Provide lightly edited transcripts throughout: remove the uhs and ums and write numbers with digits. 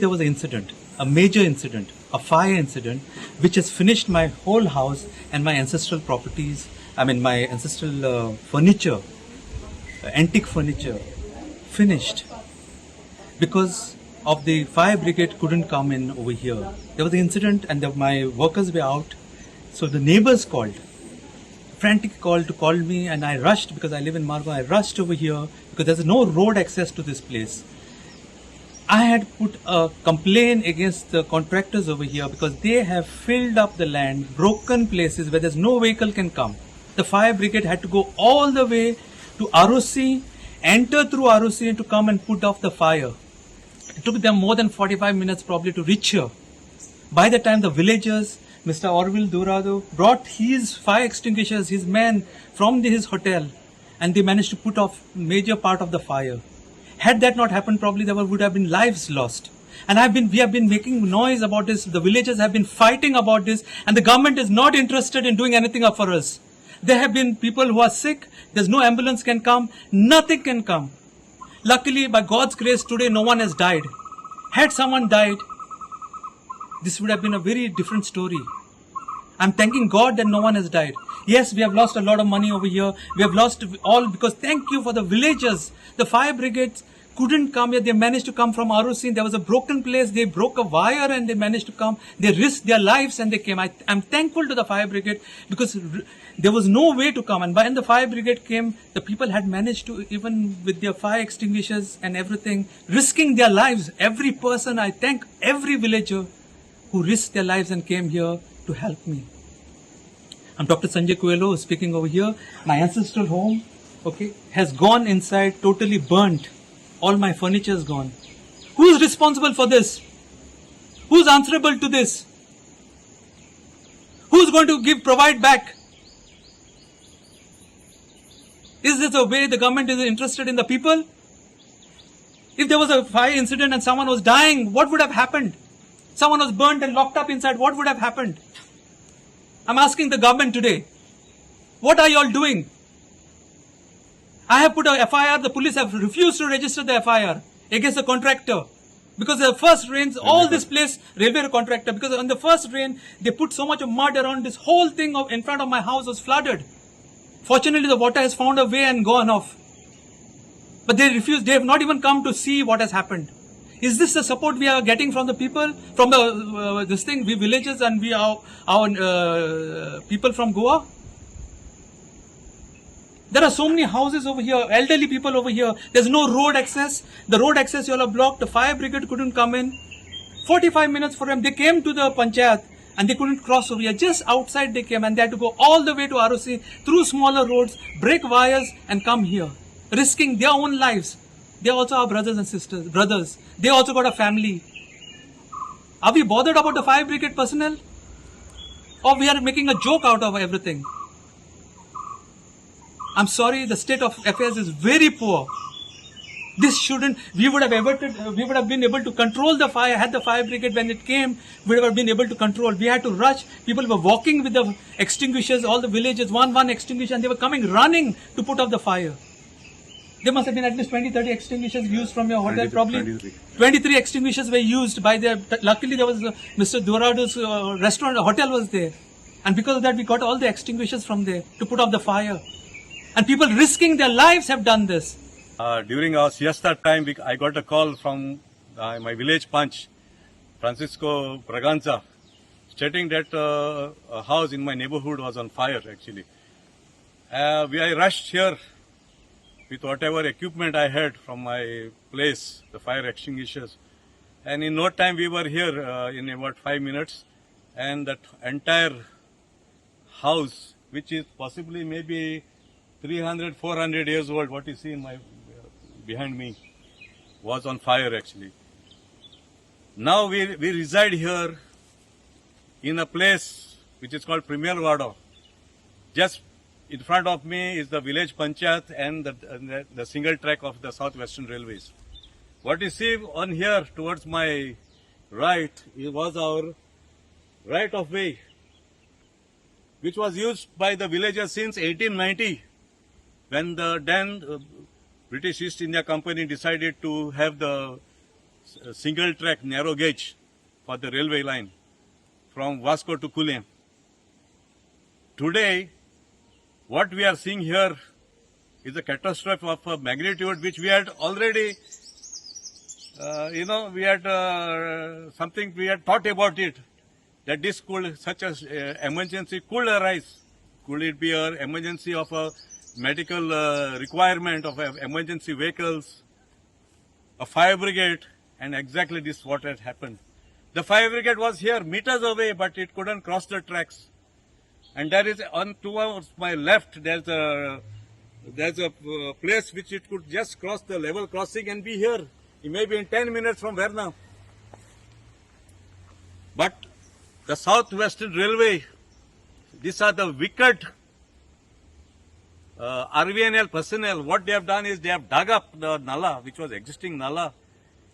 There was an incident, a major incident, a fire incident, which has finished my whole house and my ancestral properties. I mean, my ancestral furniture, antique furniture, finished because of the fire brigade couldn't come in over here. There was an incident, and my workers were out, so the neighbors called, frantic call to call me, and I rushed because I live in Margao. I rushed over here because there's no road access to this place. I had put a complaint against the contractors over here because they have filled up the land, broken places where there's no vehicle can come. The fire brigade had to go all the way to ROC, enter through ROC and to come and put off the fire. It took them more than 45 minutes probably to reach here. By the time the villagers, Mr. Orville Dorado, brought his fire extinguishers, his men from his hotel, and they managed to put off major part of the fire. Had that not happened, probably there would have been lives lost. And we have been making noise about this. The villagers have been fighting about this, and the government is not interested in doing anything up for us. There have been people who are sick. There's no ambulance can come. Nothing can come. Luckily, by God's grace, today no one has died. Had someone died, this would have been a very different story. I'm thanking God that no one has died. Yes, we have lost a lot of money over here. We have lost all because thank you for the villagers. The fire brigades couldn't come here. They managed to come from ROC. There was a broken place. They broke a wire and they managed to come. They risked their lives and they came. I'm thankful to the fire brigade because there was no way to come. And when the fire brigade came, the people had managed to, even with their fire extinguishers and everything, risking their lives. Every person, I thank every villager who risked their lives and came here to help me. I'm Dr. Sanjay Coelho speaking over here. My ancestral home, has gone inside, totally burnt. All my furniture is gone. Who's responsible for this? Who's answerable to this? Who's going to provide back? Is this the way the government is interested in the people? If there was a fire incident and someone was dying, what would have happened? Someone was burnt and locked up inside, what would have happened? I'm asking the government today, what are you all doing? I have put a FIR, the police have refused to register the FIR against the contractor. Because the first rains, all this place, railway contractor, because on the first rain, they put so much of mud around this whole thing in front of my house was flooded. Fortunately, the water has found a way and gone off. But they refused, they have not even come to see what has happened. Is this the support we are getting from the people, from the we villagers and we our people from Goa? There are so many houses over here, elderly people over here. There's no road access. The road access you all are blocked. The fire brigade couldn't come in. 45 minutes for them. They came to the panchayat and they couldn't cross over here. Just outside they came and they had to go all the way to ROC through smaller roads, break wires and come here, risking their own lives. They are also our brothers and sisters, brothers. They also got a family. Are we bothered about the fire brigade personnel? Or we are making a joke out of everything? I'm sorry, the state of affairs is very poor. This shouldn't, we would have been able to control the fire. Had the fire brigade when it came, we would have been able to control. We had to rush. People were walking with the extinguishers, all the villages, one extinguisher, and they were coming running to put out the fire. There must have been at least 20-30 extinguishers used from your hotel, probably 23 extinguishers were used by luckily there was Mr. Dorado's restaurant, hotel was there. And because of that, we got all the extinguishers from there to put out the fire. And people risking their lives have done this. During our siesta time, I got a call from my village punch, Francisco Braganza, stating that a house in my neighborhood was on fire actually. I rushed here with whatever equipment I had from my place, the fire extinguishers. And in no time we were here in about 5 minutes. And that entire house, which is possibly maybe 300, 400 years old, what you see in behind me, was on fire actually. Now we reside here in a place which is called Premier Wada. Just in front of me is the village panchayat and the single track of the Southwestern Railways. What you see on here towards my right, it was our right of way, which was used by the villagers since 1890, when the then British East India Company decided to have the single track narrow gauge for the railway line from Vasco to Kulem. Today, what we are seeing here is a catastrophe of a magnitude which we had already, we had thought about it, that this could, such an emergency could arise. Could it be an emergency of a medical requirement of emergency vehicles, a fire brigade, and exactly this what had happened. The fire brigade was here meters away, but it couldn't cross the tracks. And there is on towards my left, there's a place which it could just cross the level crossing and be here. It may be in 10 minutes from where now. But the Southwestern Railway, these are the wicked RVNL personnel. What they have done is they have dug up the nala, which was existing nala,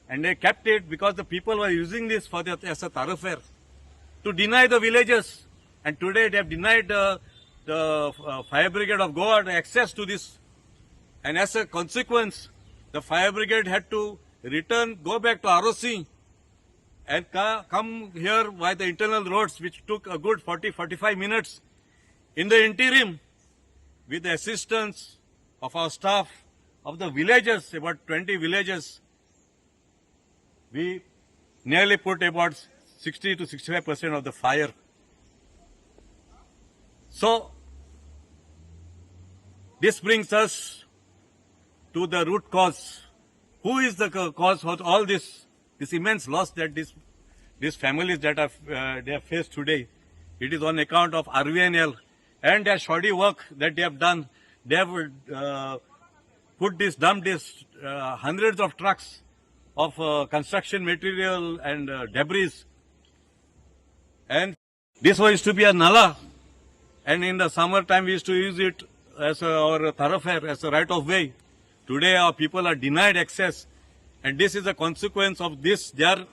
and they kept it because the people were using this for as a thoroughfare to deny the villagers. And today they have denied the fire brigade of Goa access to this. And as a consequence, the fire brigade had to go back to ROC and come here by the internal roads, which took a good 40-45 minutes. In the interim, with the assistance of our staff, of the villagers, about 20 villages, we nearly put about 60 to 65% of the fire. So, this brings us to the root cause. Who is the cause of all this immense loss that these families that they have faced today? It is on account of RVNL and their shoddy work that they have done. They have dumped this hundreds of trucks of construction material and debris. And this used to be a nala. And in the summertime, we used to use it as our thoroughfare, as a right of way. Today, our people are denied access. And this is a consequence of this, their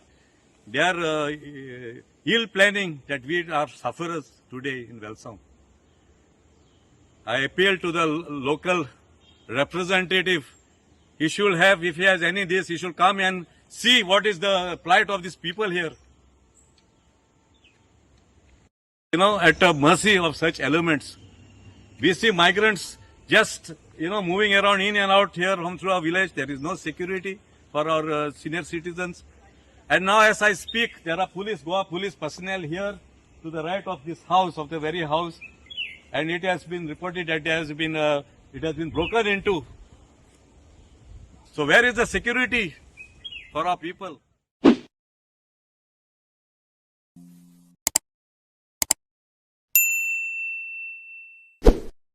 ill planning that we are sufferers today in Welsom. I appeal to the local representative. He should have, if he has any this, he should come and see what is the plight of these people here. At the mercy of such elements. We see migrants just, moving around in and out here through our village. There is no security for our senior citizens. And now as I speak, there are Goa police personnel here to the right of this house, of the very house. And it has been reported that it has been broken into. So where is the security for our people?